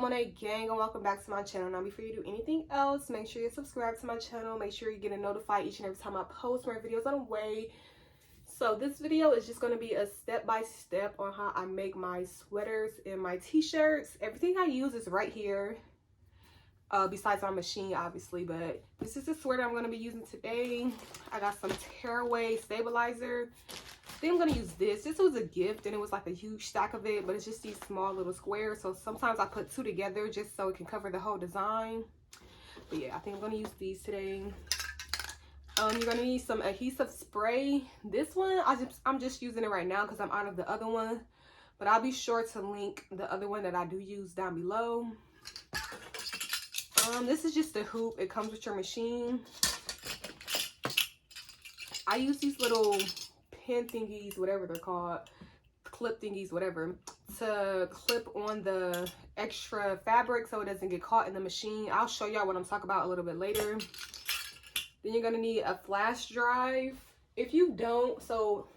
Monet gang, and welcome back to my channel. Now before you do anything else, make sure you subscribe to my channel. Make sure you get notified each and every time I post more videos on the way. So this video is just going to be a step-by-step on how I make my sweaters and my t-shirts. Everything I use is right here, besides my machine obviously, but this is the sweater I'm going to be using today. I got some Tearaway Stabilizer. I think I'm going to use this. This was a gift and it was like a huge stack of it, but it's just these small little squares. So sometimes I put two together just so it can cover the whole design. But yeah, I think I'm going to use these today. You're going to need some adhesive spray. This one, I'm just using it right now because I'm out of the other one. But I'll be sure to link the other one that I do use down below. This is just a hoop. It comes with your machine. I use these little pin thingies, whatever they're called, clip thingies, whatever, to clip on the extra fabric so it doesn't get caught in the machine. I'll show y'all what I'm talking about a little bit later. Then you're gonna need a flash drive. If you don't, so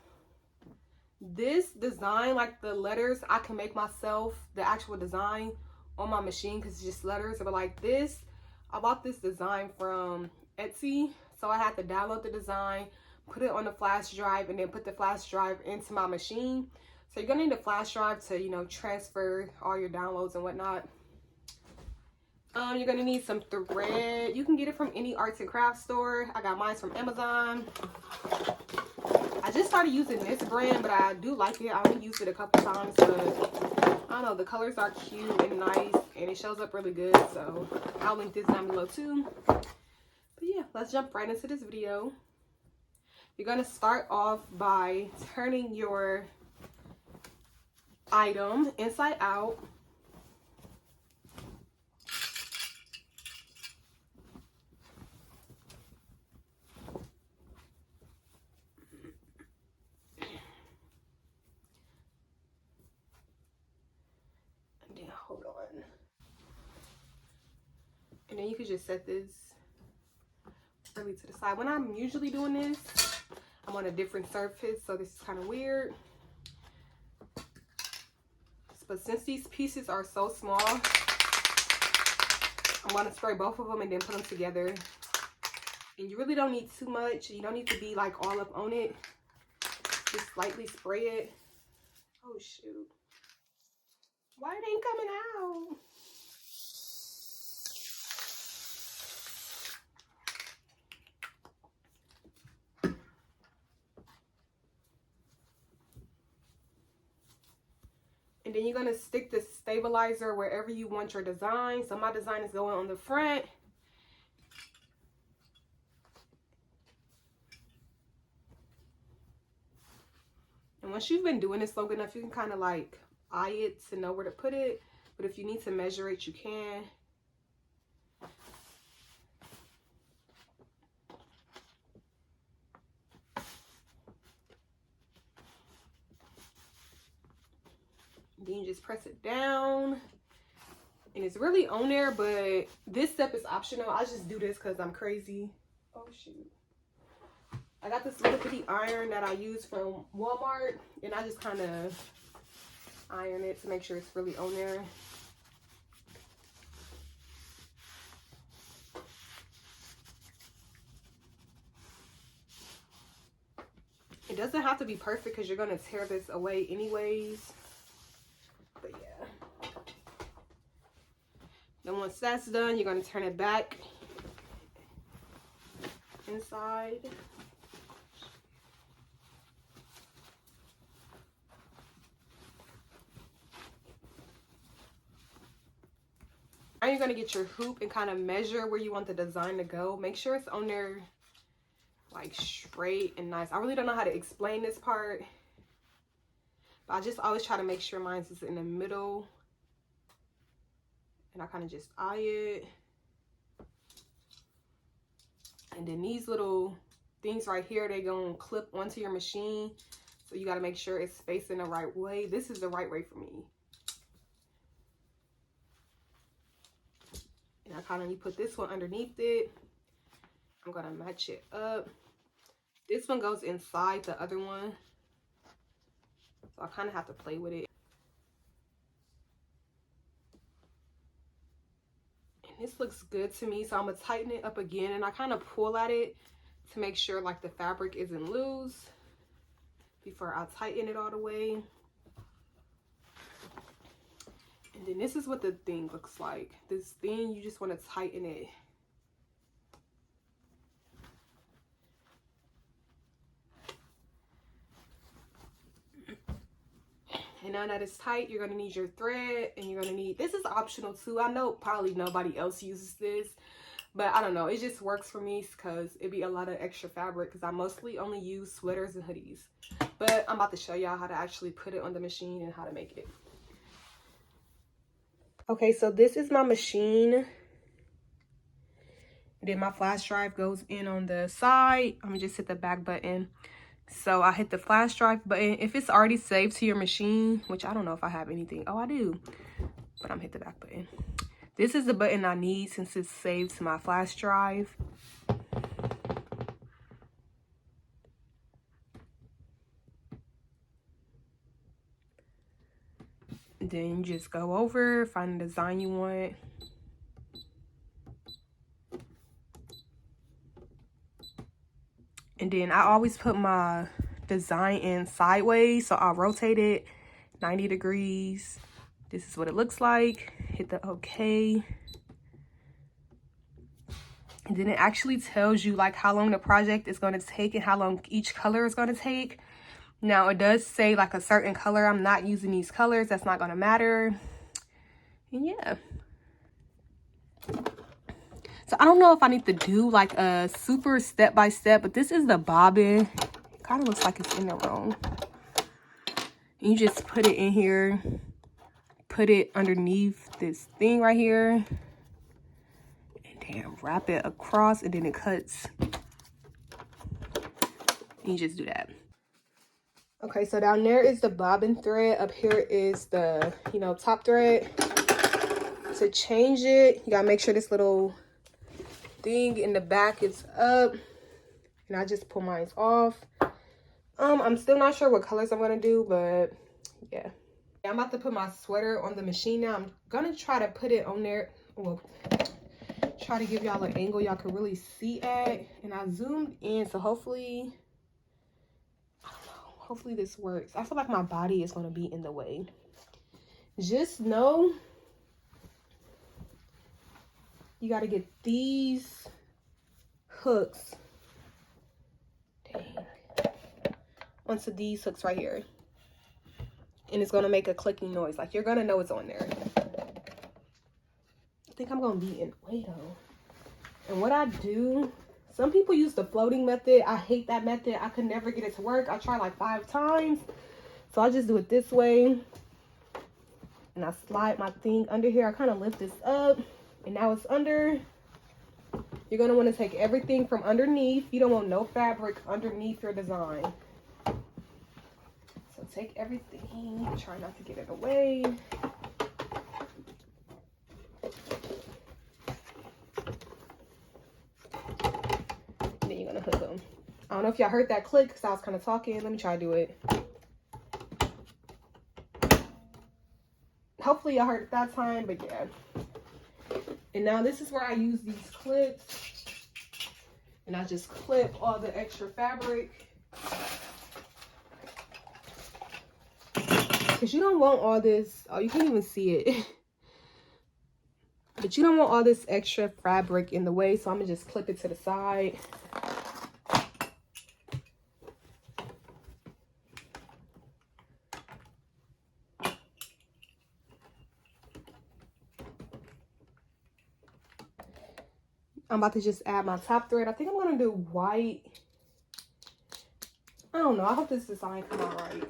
this design, like the letters, I can make myself the actual design on my machine because it's just letters. But like this, I bought this design from Etsy, so I had to download the design, put it on the flash drive, and then put the flash drive into my machine. So you're gonna need a flash drive to, you know, transfer all your downloads and whatnot. You're gonna need some thread. You can get it from any arts and crafts store. I got mine from Amazon. I just started using this brand, but I do like it. I only used it a couple times, but I don't know, the colors are cute and nice and it shows up really good. So I'll link this down below too. But yeah, let's jump right into this video. You're going to start off by turning your item inside out. And then hold on. And then you can just set this really to the side. When I'm usually doing this, I'm on a different surface, so this is kind of weird. But since these pieces are so small, I'm going to spray both of them and then put them together. And you really don't need too much. You don't need to be like all up on it. Just slightly spray it. Oh shoot. Why it ain't coming out? And then you're going to stick the stabilizer wherever you want your design. So my design is going on the front. And once you've been doing this long enough, you can kind of like eye it to know where to put it. But if you need to measure it, you can. Then you just press it down and it's really on there, but this step is optional. I just do this because I'm crazy. Oh shoot. I got this little bitty iron that I use from Walmart and I just kind of iron it to make sure it's really on there. It doesn't have to be perfect because you're going to tear this away anyways. But yeah. Then once that's done, you're going to turn it back inside. Now you're going to get your hoop and kind of measure where you want the design to go. Make sure it's on there like straight and nice. I really don't know how to explain this part, but I just always try to make sure mine is in the middle. And I kind of just eye it. And then these little things right here, they gonna clip onto your machine. So you got to make sure it's facing the right way. This is the right way for me. I kind of put this one underneath it. I'm gonna match it up. This one goes inside the other one, so I kind of have to play with it. And this looks good to me, so I'm gonna tighten it up again, and I kind of pull at it to make sure like the fabric isn't loose before I tighten it all the way. And then this is what the thing looks like. This thing, you just want to tighten it. And now that it's tight, you're going to need your thread, and you're going to need, this is optional too. I know probably nobody else uses this, but I don't know. It just works for me because it'd be a lot of extra fabric because I mostly only use sweaters and hoodies. But I'm about to show y'all how to actually put it on the machine and how to make it. Okay, so this is my machine. Then my flash drive goes in on the side. I'm gonna just hit the back button. So I hit the flash drive button. If it's already saved to your machine, which I don't know if I have anything. Oh, I do. But I'm hit the back button. This is the button I need since it's saved to my flash drive. Then you just go over, find the design you want. And then I always put my design in sideways, so I'll rotate it 90 degrees. This is what it looks like. Hit the OK. And then it actually tells you like how long the project is going to take and how long each color is going to take. Now it does say like a certain color. I'm not using these colors. That's not going to matter. And yeah. So I don't know if I need to do like a super step-by-step, but this is the bobbin. It kind of looks like it's in the wrong. And you just put it in here. Put it underneath this thing right here. And then wrap it across, and then it cuts. And you just do that. Okay, so down there is the bobbin thread. Up here is the, top thread. To change it, you gotta make sure this little thing in the back is up. And I just pull mine off. I'm still not sure what colors I'm gonna do, but yeah. I'm about to put my sweater on the machine now. I'm gonna try to put it on there. Well, try to give y'all an angle y'all can really see at. And I zoomed in, so hopefully, hopefully this works. I feel like my body is going to be in the way. Just know you got to get these hooks onto these hooks right here. And it's going to make a clicking noise. Like, you're going to know it's on there. I think I'm going to be in the way though. And what I do, some people use the floating method. I hate that method. I could never get it to work. I tried like 5 times. So I just do it this way. And I slide my thing under here. I kind of lift this up. And now it's under. You're going to want to take everything from underneath. You don't want no fabric underneath your design. So take everything. Try not to get it away. Hook them. I don't know if y'all heard that click because I was kind of talking. Let me try to do it. Hopefully y'all heard it that time, but yeah. And now this is where I use these clips. And I just clip all the extra fabric. Because you don't want all this. Oh, you can't even see it. But you don't want all this extra fabric in the way. So I'm going to just clip it to the side. I'm about to just add my top thread. I think I'm going to do white. I don't know. I hope this design come out right.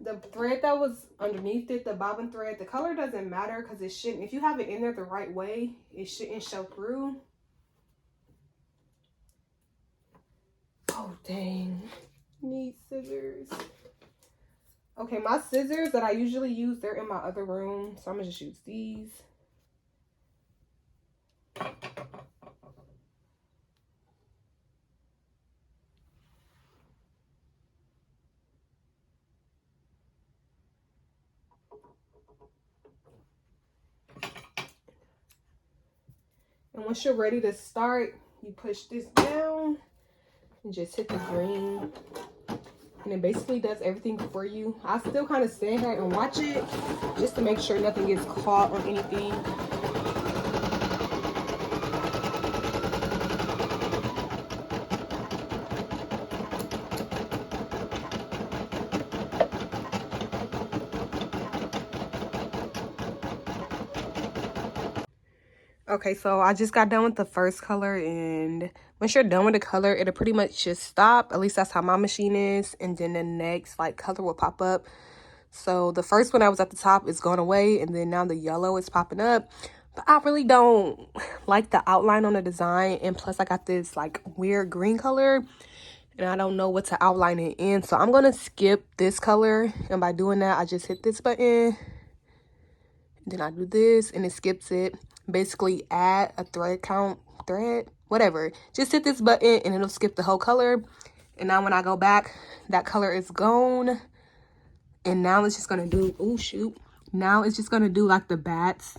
The thread that was underneath it, the bobbin thread, the color doesn't matter because it shouldn't. If you have it in there the right way, it shouldn't show through. Oh, dang. Need scissors. Okay, my scissors that I usually use, they're in my other room, so I'm gonna just use these. And once you're ready to start, you push this down and just hit the green. And it basically does everything for you. I still kind of stand here and watch it just to make sure nothing gets caught on anything. Okay, so I just got done with the first color, and once you're done with the color, it'll pretty much just stop. At least that's how my machine is. And then the next like color will pop up. So the first one that was at the top is gone away, and then now the yellow is popping up. But I really don't like the outline on the design, and plus I got this like weird green color, and I don't know what to outline it in. So I'm gonna skip this color, and by doing that, I just hit this button. Then I do this and it skips it. Basically add a thread count, whatever. Just hit this button and it'll skip the whole color. And now when I go back, that color is gone. And now it's just gonna do, oh shoot. Now it's just gonna do like the bats.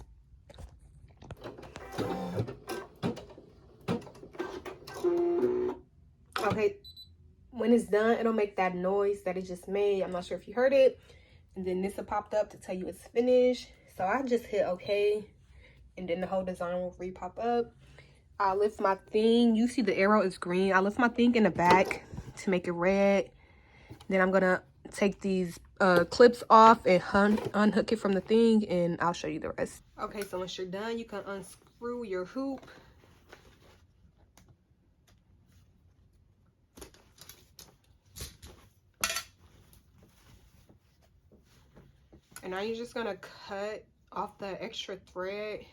Okay, when it's done, it'll make that noise that it just made. I'm not sure if you heard it. And then this will pop up to tell you it's finished. So I just hit okay, and then the whole design will re-pop up. I lift my thing. You see the arrow is green. I lift my thing in the back to make it red. Then I'm gonna take these clips off and unhook it from the thing, and I'll show you the rest. Okay, so once you're done, you can unscrew your hoop. And now you're just gonna cut off the extra thread.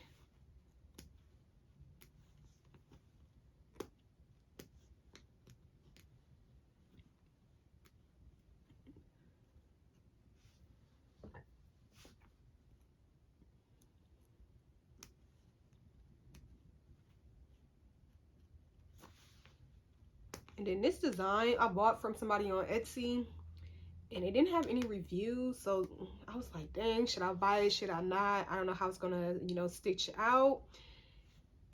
And then this design I bought from somebody on Etsy, and it didn't have any reviews, so I was like, dang, should I buy it, should I not? I don't know how it's gonna, you know, stitch out.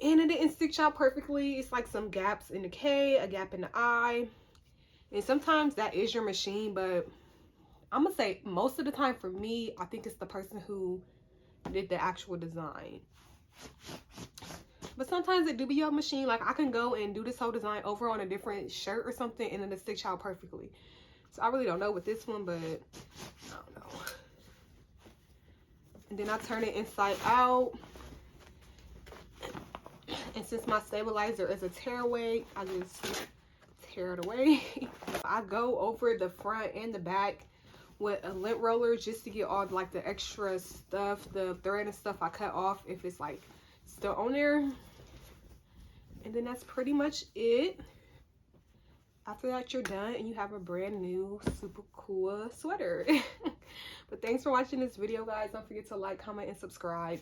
And it didn't stitch out perfectly. It's like some gaps in the K, a gap in the I, and sometimes that is your machine, but I'm gonna say most of the time for me, I think it's the person who did the actual design. But sometimes it do be your machine. Like I can go and do this whole design over on a different shirt or something, and then it stitch out perfectly. So I really don't know with this one, but I don't know. And then I turn it inside out. And since my stabilizer is a tearaway, I just tear it away. I go over the front and the back with a lint roller just to get all like the extra stuff, the thread and stuff I cut off if it's like still on there. And then that's pretty much it. After that, you're done and you have a brand new super cool sweater. But thanks for watching this video, guys. Don't forget to like, comment, and subscribe.